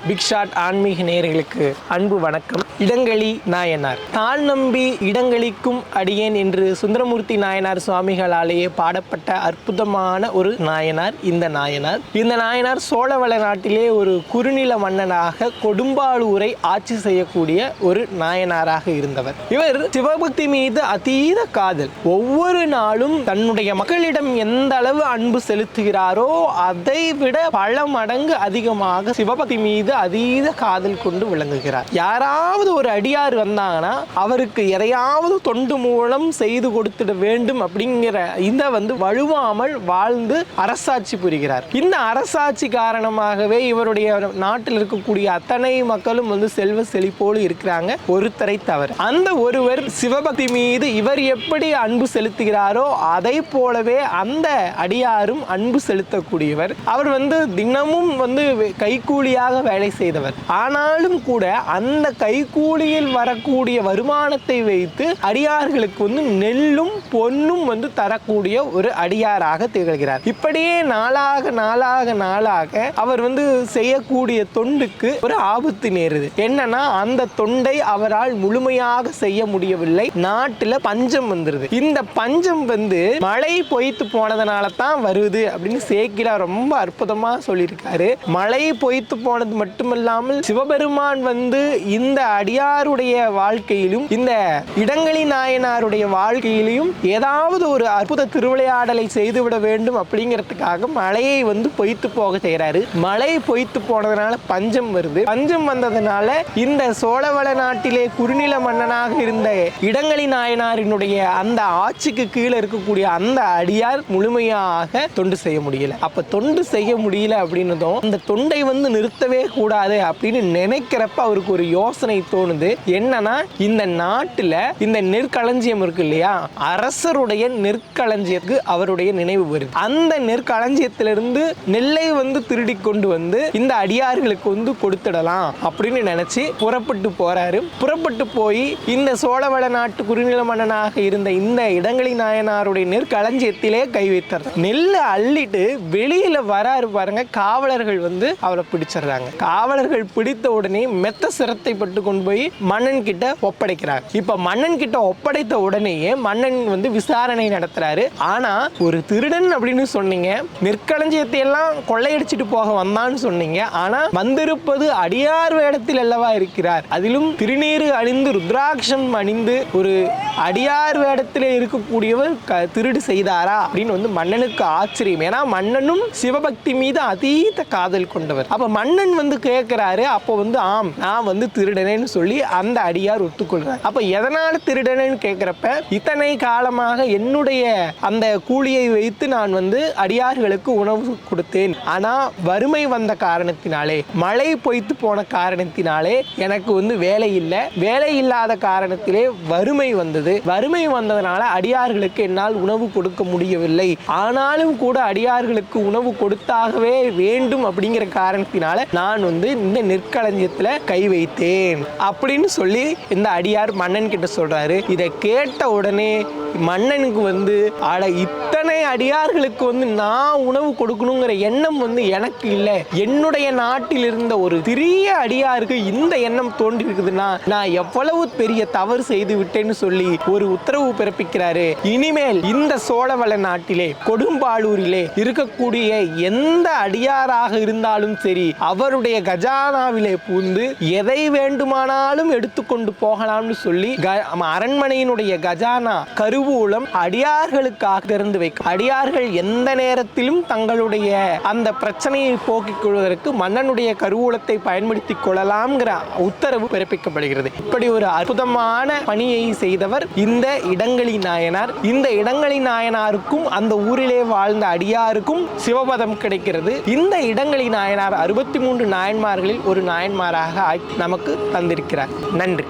பிக்ஷாட் ஆன்மீக நேயர்களுக்கு அன்பு வணக்கம். இடங்களி நாயனார் தாழ் நம்பி இடங்களிக்கும் அடியேன் என்று சுந்தரமூர்த்தி நாயனார் சுவாமிகளாலேயே பாடப்பட்ட அற்புதமான ஒரு நாயனார் இந்த நாயனார் சோழவள நாட்டிலே ஒரு குறுநில மன்னனாக கொடும்பாளூரை ஆட்சி செய்யக்கூடிய ஒரு நாயனாராக இருந்தவர். இவர் சிவபக்தி மீது அதீத காதல். ஒவ்வொரு நாளும் தன்னுடைய மக்களிடம் எந்த அளவு அன்பு செலுத்துகிறாரோ அதை விட பல மடங்கு அதிகமாக சிவபக்தி மீது அதீத காதல் கொண்டு விளங்குகிறார். யாராவது ஒரு அடியார் வந்தாங்கன்னா அவருக்கு எதையாவது தொண்டு மூலம் செய்து கொடுத்துட வேண்டும் அப்படிங்கிற இந்த வழுவாமல் வாழ்ந்து அரசாட்சி புரிகிறார். இந்த அரசாட்சி காரணமாகவே இவருடைய நாட்டில் இருக்கக்கூடிய அத்தனை மக்களும் செல்வ செழிப்போடு இருக்கிறாங்க, ஒருத்தரை தவிர. அந்த ஒருவர் சிவபக்தி மீது இவர் எப்படி அன்பு செலுத்துகிறாரோ அதை போலவே அந்த அடியாரும் அன்பு செலுத்தக்கூடியவர். அவர் தினமும் கைக்கூலியாக வேலை செய்தவர். ஆனாலும் கூட அந்த கைக்கூலியில் வரக்கூடிய வருமானத்தை வைத்து அடியார்களுக்கு நெல்லும் பொன்னும் தரக்கூடிய ஒரு அடியாராக திகழ்கிறார். இப்படியே நாளாக அவர் செய்யக்கூடிய தொண்டுக்கு ஒரு ஆபத்து நேருது. என்னன்னா, அந்த தொண்டை அவரால் முழுமையாக செய்ய முடியவில்லை. நாட்டுல பஞ்சம் வந்துருது. இந்த பஞ்சம் மழை பொய்த்து போனதுனால தான் வருது அப்படின்னு சேக்கிழார் ரொம்ப அற்புதமா சொல்லியிருக்காரு. மழை பொய்த்து போனது மட்டுமல்லாமல் சிவபெருமான் இந்த அடியாருடைய வாழ்க்கையிலும் இந்த இடங்களி நாயனாருடைய வாழ்க்கையிலும் ஏதாவது ஒரு அற்புத திருவிளையாடலை செய்துவிட வேண்டும் அப்படிங்கிறதுக்காக மழையை பொய்த்து போக செய்யறாரு. மழை பொய்த்து போனதுனால பஞ்சம் வருது. பஞ்சம் வந்ததுனால இந்த சோழவள நாட்டிலே குறுநில மன்னனாக இருந்த இடங்களி நாயனாரினுடைய அந்த ஆட்சிக்கு கீழே இருக்கக்கூடிய அந்த அடியார் முழுமையாக தொண்டு செய்ய முடியல. அப்ப தொண்டு செய்ய முடியல அப்படின்னதும் அந்த தொண்டை நிறுத்தவே கூடாது அப்படின்னு நினைக்கிறப்ப அவருக்கு ஒரு யோசனை தோணுது. என்னன்னா, இந்த நாட்டுல இந்த நெற்களஞ்சியம் இருக்கு இல்லையா, அரசருடைய நெற்களஞ்சியத்துக்கு அவருடைய நினைவு வருது. அந்த நெற்களஞ்சியத்திலிருந்து நெல்லை திருடி கொண்டு இந்த அடியார்களுக்கு கொடுத்துடலாம் அப்படின்னு நினைச்சு புறப்பட்டு போறாரு. புறப்பட்டு போய் இந்த சோழவள நாட்டு குறுநில மன்னனாக இருந்த இந்த இடங்களி நாயனாருடைய நெற்களஞ்சியத்திலே கை வைத்தார். நெல்லை அள்ளிட்டு வெளியில வராரு பாருங்க. காவலர்கள் அவரை பிடிச்சிடுறாங்க. காவலர்கள் பிடித்த உடனே மெத்த சிரத்தை பட்டு கொண்டு போய் மன்னன் கிட்ட ஒப்படைக்கிறார். இப்ப மன்னன் கிட்ட ஒப்படைத்த உடனேயே மன்னன் விசாரணை நடத்துறாரு. ஆனா ஒரு திருடன் அப்படின்னு சொன்னீங்க, நெற்களஞ்சியத்தை எல்லாம் கொள்ளையடிச்சிட்டு போக வந்தான்னு சொன்னீங்க. ஆனா வந்திருப்பது அடியார் வேடத்தில் அல்லவா இருக்கிறார். அதிலும் திருநீறு அணிந்து ருத்ராட்சம் அணிந்து ஒரு அடியார் வேடத்திலே இருக்கக்கூடியவர் திருடு செய்தாரா அப்படின்னு மன்னனுக்கு ஆச்சரியம். ஏன்னா மன்னனும் சிவபக்தி மீது அதீத காதல் கொண்டவர். அப்ப மன்னன் கேட்கிறாரு. அப்போ ஆம், நான் திருடனேன்னு சொல்லி அந்த அடியார் ஒத்துக்கொள்றார். அப்ப எதனால திருடனேன்னு கேட்கிறப்ப, இத்தனை காலமாக என்னுடைய அந்த கூலியை வைத்து நான் அடியார்களுக்கு உணவு கொடுத்தேன். ஆனா வறுமை வந்த காரணத்தினாலே, மழை பொய்த்து போன காரணத்தினாலே எனக்கு வேலை இல்லை. வேலை இல்லாத காரணத்திலே வறுமை வந்தது. வறுமை வந்ததுனால அடியார்களுக்கு என்னால் உணவு கொடுக்க முடியவில்லை. ஆனாலும் கூட அடியார்களுக்கு உணவு கொடுத்தாகவே வேண்டும் அப்படிங்கிற காரணத்தினால நான் இந்த நெற்களஞ்சியத்துல கை வைத்தேன் அப்படின்னு சொல்லி இந்த அடியார் மன்னன் கிட்ட சொல்றாரு. இதை கேட்ட உடனே மன்னனுக்கு அட இத்தனை அடியார்களுக்கு நான் உணவு கொடுக்கணுங்கிற எண்ணம் எனக்கு இல்லை. என்னுடைய நாட்டில் இருந்த ஒரு சிறிய அடியாருக்கு இந்த எண்ணம் தோன்றி இருக்குதுன்னா நான் எவ்வளவு பெரிய தவறு செய்து விட்டேன்னு சொல்லி ஒரு உத்தரவு பிறப்பிக்கிறாரு. இனிமேல் இந்த சோழவள நாட்டிலே கொடும்பாளூரிலே இருக்கக்கூடிய எந்த அடியாராக இருந்தாலும் சரி, அவருடைய கஜானாவிலே பூந்து எதை வேண்டுமானாலும் எடுத்துக்கொண்டு போகலாம்னு சொல்லி அரண்மனையினுடைய கஜானா கருவூலம் அடியார்களுக்காக திறந்து வைக்கும். அடியார்கள் எந்த நேரத்திலும் தங்களுடைய அந்த பிரச்சனையை போக்கிக் கொள்வதற்கு மன்னனுடைய கருவூலத்தை பயன்படுத்திக் கொள்ளலாம்ங்கிற உத்தரவு பிறப்பிக்கப்படுகிறது. இப்படி ஒரு அற்புதமான பணியை செய்தவர் இந்த இடங்களி நாயனார். இந்த இடங்களி நாயனாருக்கும் அந்த ஊரிலே வாழ்ந்த அடியாருக்கும் சிவபதம் கிடைக்கிறது. இந்த இடங்களி நாயனார் 63 நாயன்மார்களில் ஒரு நாயன்மாராக நமக்கு தந்திருக்கிறார். நன்றி.